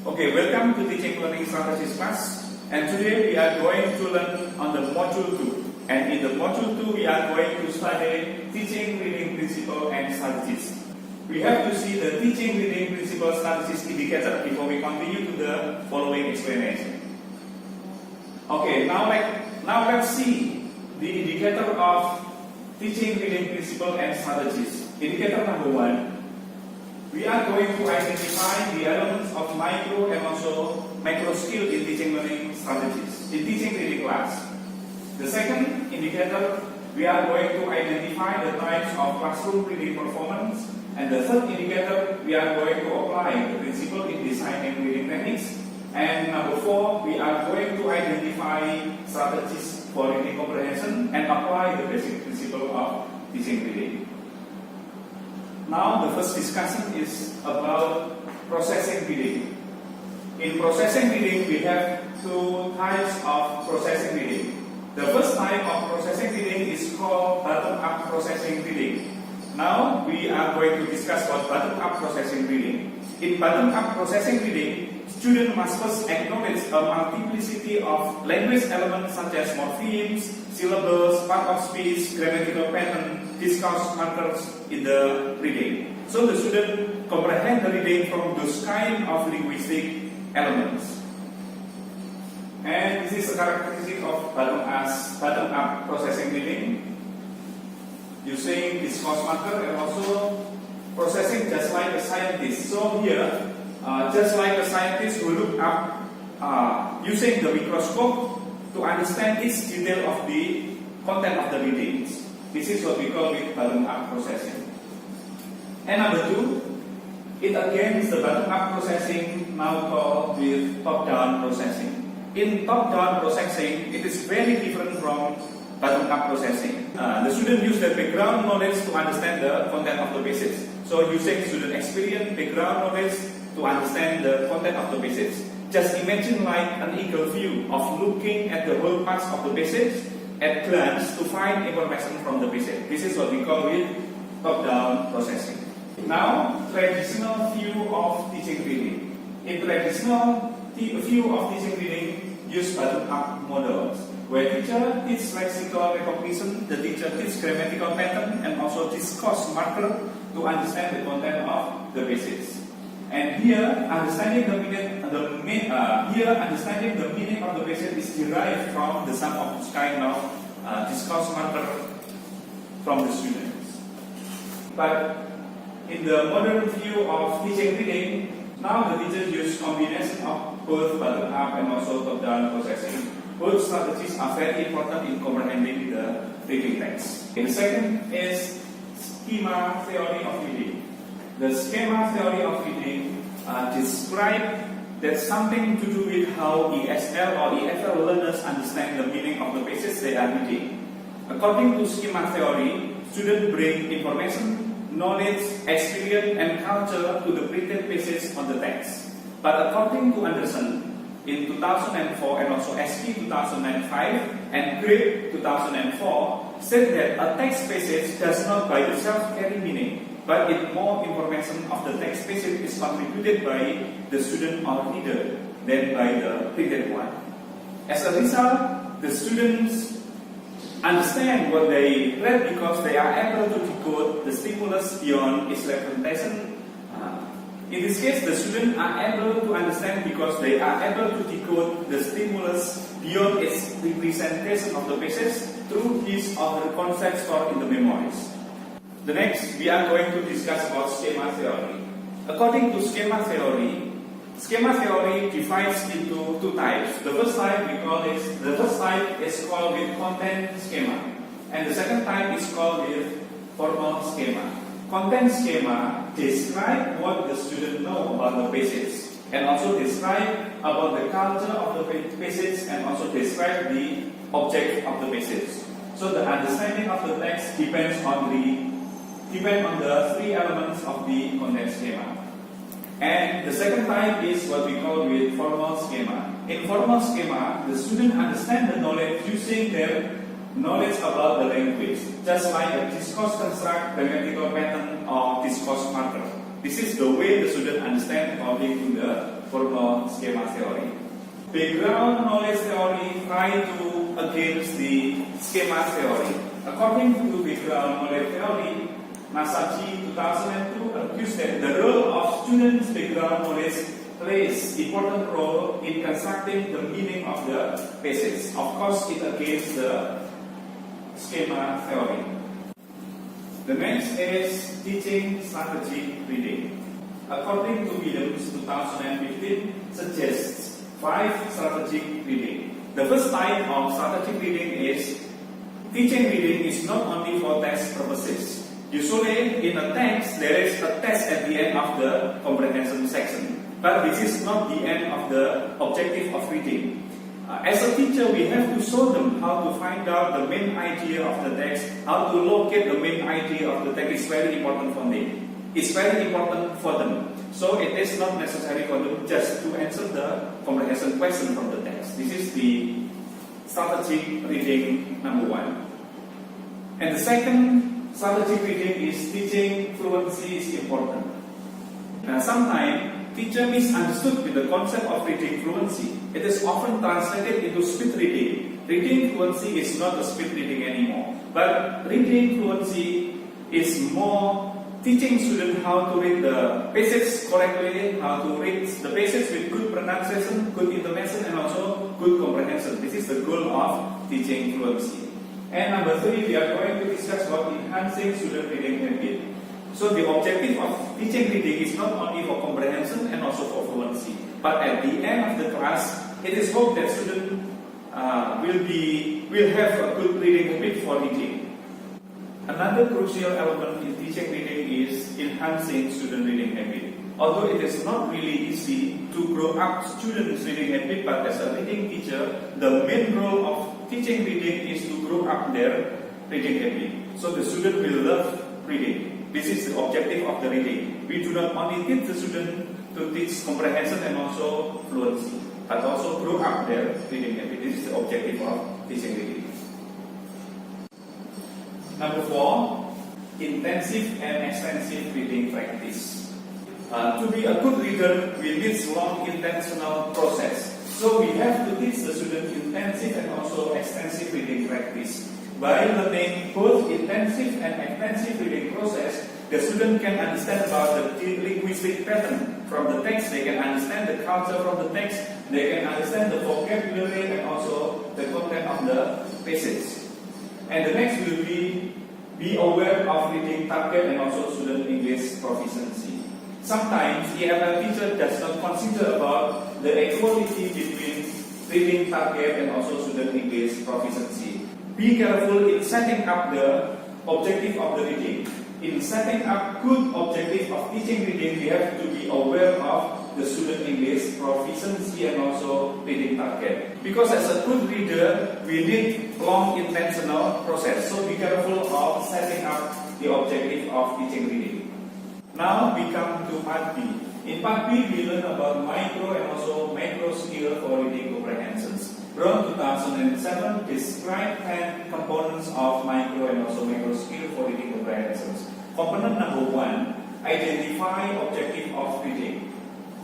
Okay, welcome to Teaching Learning Strategies class. And today we are going to learn on the module 2. And in the module 2 we are going to study teaching reading principle and strategies. We have to see the teaching reading principle strategies indicator before we continue to the following explanation. Okay, now let's see the indicator of teaching reading principle and strategies. Indicator number 1. We are going to identify the elements of micro and also macro skill in teaching learning strategies, in teaching reading class. The second indicator, we are going to identify the types of classroom reading performance. And the third indicator, we are going to apply the principle in designing reading techniques. And number 4, we are going to identify strategies for reading comprehension and apply the basic principle of teaching reading. Now the first discussion is about processing reading. In processing reading, we have two types of processing reading. The first type of processing reading is called bottom-up processing reading. Now we are going to discuss about bottom-up processing reading. In bottom-up processing reading, students must first acknowledge a multiplicity of language elements such as morphemes, syllables, part of speech, grammatical pattern, discourse markers in the reading. So the student comprehend the reading from those kind of linguistic elements. And this is a characteristic of bottom-up processing reading, using discourse marker and also processing just like a scientist. So here, just like a scientist who look up using the microscope to understand each detail of the content of the readings. This is what we call it bottom-up processing. And number 2, it again is the bottom-up processing, now called with top-down processing. In top-down processing, it is very different from bottom-up processing. The student use their background knowledge to understand the content of the passage. So using student experience, background knowledge to understand the content of the passage. Just imagine like an eagle view of looking at the whole parts of the passage at glance to find information from the passage. This is what we call it top-down processing. Now, traditional view of teaching reading. In traditional view of teaching reading, use bottom-up models, where teacher teaches lexical recognition, the teacher teaches grammatical pattern, and also discourse marker to understand the content of the passage. And here, understanding the meaning of the passage is derived from the sum of this kind of discourse marker from the students. But in the modern view of teaching reading, now the teachers use combination of both bottom-up and also top-down processing. Both strategies are very important in comprehending the reading text. The second is schema theory of reading. The schema theory of reading describe that's something to do with how ESL or EFL learners understand the meaning of the passage they are reading. According to schema theory, students bring information, knowledge, experience, and culture to the printed passage on the text. But according to Anderson, in 2004 and also SP 2005 and Grade 2004, said that a text passage does not by itself carry meaning, but it more information of the text passage is contributed by the student or reader than by the printed one. As a result, the students understand what they read because they are able to decode the stimulus beyond its representation. In this case, the students are able to understand because they are able to decode the stimulus beyond its representation of the passage through his or her concept stored in the memories. The next, we are going to discuss about schema theory. According to schema theory divides into two types. The first type is called with content schema, and the second type is called with formal schema. Content schema describe what the student know about the passage, and also describe about the culture of the passage, and also describe the object of the passage. So the understanding of the text depends on the three elements of the content schema. And the second type is what we call with formal schema. In formal schema, the student understand the knowledge using their knowledge about the language, just like a discourse construct, grammatical pattern, or discourse marker. This is the way the student understand according to the formal schema theory. Background knowledge theory try to against the schema theory. According to background knowledge theory, Masashi 2002 argues that the role of students' background knowledge plays important role in constructing the meaning of the passage. Of course, it against the schema theory. The next is teaching strategic reading. According to Williams 2015, suggests 5 strategic reading. The first type of strategic reading is teaching reading is not only for test purposes. Usually, in a text, there is a test at the end of the comprehension section. But this is not the end of the objective of reading. As a teacher, we have to show them how to find out the main idea of the text, how to locate the main idea of the text. It's very important for them. It's very important for them. So it is not necessary for them just to answer the comprehension question from the text. This is the strategic reading number 1. And the second strategic reading is teaching fluency is important. Now, sometimes teacher misunderstood with the concept of reading fluency. It is often translated into speed reading. Reading fluency is not a speed reading anymore. But reading fluency is more teaching students how to read the passage correctly, how to read the passage with good pronunciation, good intonation, and also good comprehension. This is the goal of teaching fluency. And number 3, we are going to discuss about enhancing student reading habit. So the objective of teaching reading is not only for comprehension and also for fluency. But at the end of the class, it is hoped that students will have a good reading habit for reading. Another crucial element in teaching reading is enhancing student reading habit. Although it is not really easy to grow up students' reading habit, but as a reading teacher, the main role of teaching reading is to grow up their reading habit. So the student will love reading. This is the objective of the reading. We do not only teach the student to teach comprehension and also fluency, but also grow up their reading habit. This is the objective of teaching reading. Number 4, intensive and extensive reading practice. To be a good reader, we need long intentional process. So we have to teach the student intensive and also extensive reading practice. By learning both intensive and extensive reading process, the student can understand about the linguistic pattern from the text, they can understand the culture from the text, they can understand the vocabulary and also the content of the passage. And the next will be aware of reading target and also student English proficiency. Sometimes EFL teacher does not consider about the equality between reading target and also student English proficiency. Be careful in setting up the objective of the reading. In setting up good objective of teaching reading, we have to be aware of the student English proficiency and also reading target. Because as a good reader, we need long intentional process. So be careful of setting up the objective of teaching reading. Now we come to part B. In part B, we learn about micro and also macro skill for reading comprehensions. Brown 2007 described 10 components of micro and also macro skill for reading comprehensions. Component number 1, identify objective of reading.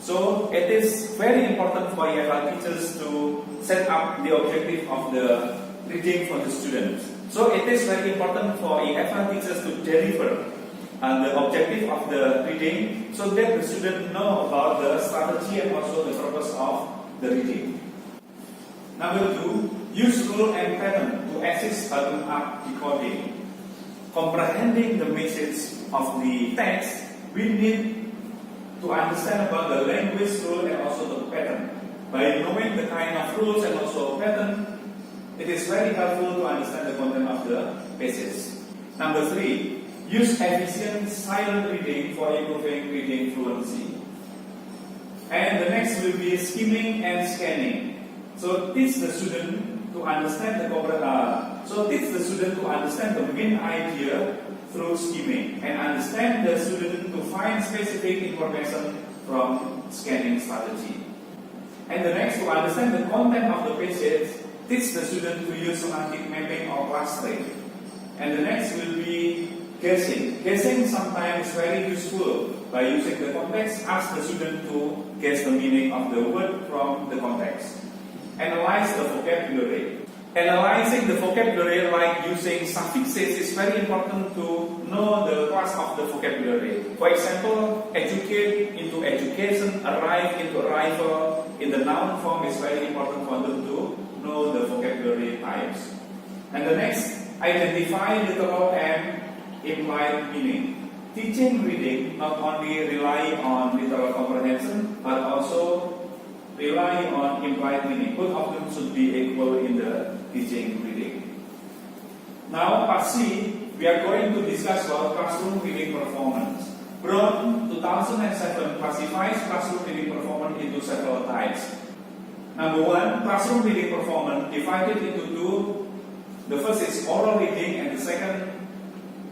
So it is very important for EFL teachers to set up the objective of the reading for the students. So it is very important for EFL teachers to deliver the objective of the reading so that the student know about the strategy and also the purpose of the reading. Number 2, use rule and pattern to assist bottom-up decoding. Comprehending the message of the text, we need to understand about the language rule and also the pattern. By knowing the kind of rules and also pattern, it is very helpful to understand the content of the passage. Number 3, use efficient silent reading for improving reading fluency. And the next will be skimming and scanning. So teach the student to understand the main idea through skimming, and understand the student to find specific information from scanning strategy. And the next, to understand the content of the passage, teach the student to use semantic mapping or clustering. And the next will be guessing. Guessing sometimes is very useful. By using the context, ask the student to guess the meaning of the word from the context. Analyze the vocabulary. Analyzing the vocabulary like using suffixes is very important to know the class of the vocabulary. For example, educate into education, arrive into arrival. In the noun form, it's very important for them to know the vocabulary types. And the next, identify literal and implied meaning. Teaching reading not only rely on literal comprehension, but also rely on implied meaning. Both of them should be equal in the teaching reading. Now, part C, we are going to discuss about classroom reading performance. Brown 2007 classifies classroom reading performance into several types. Number one, classroom reading performance divided into two. The first is oral reading and the second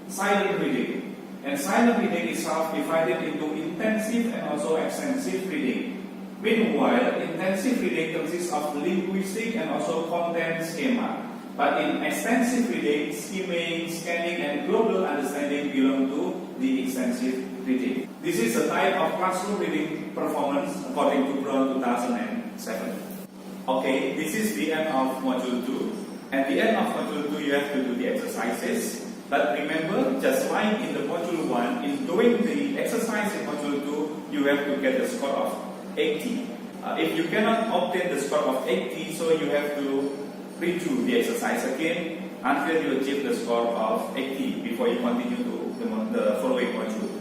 silent reading. And silent reading is divided into intensive and also extensive reading. Meanwhile, intensive reading consists of linguistic and also content schema. But in extensive reading, skimming, scanning, and global understanding belong to the extensive reading. This is a type of classroom reading performance according to Brown 2007. Okay, this is the end of Module 2. At the end of Module 2, you have to do the exercises. But remember, just like in the Module 1, in doing the exercise in Module 2, you have to get a score of 80. If you cannot obtain the score of 80, so you have to redo the exercise again until you achieve the score of 80 before you continue to the following module.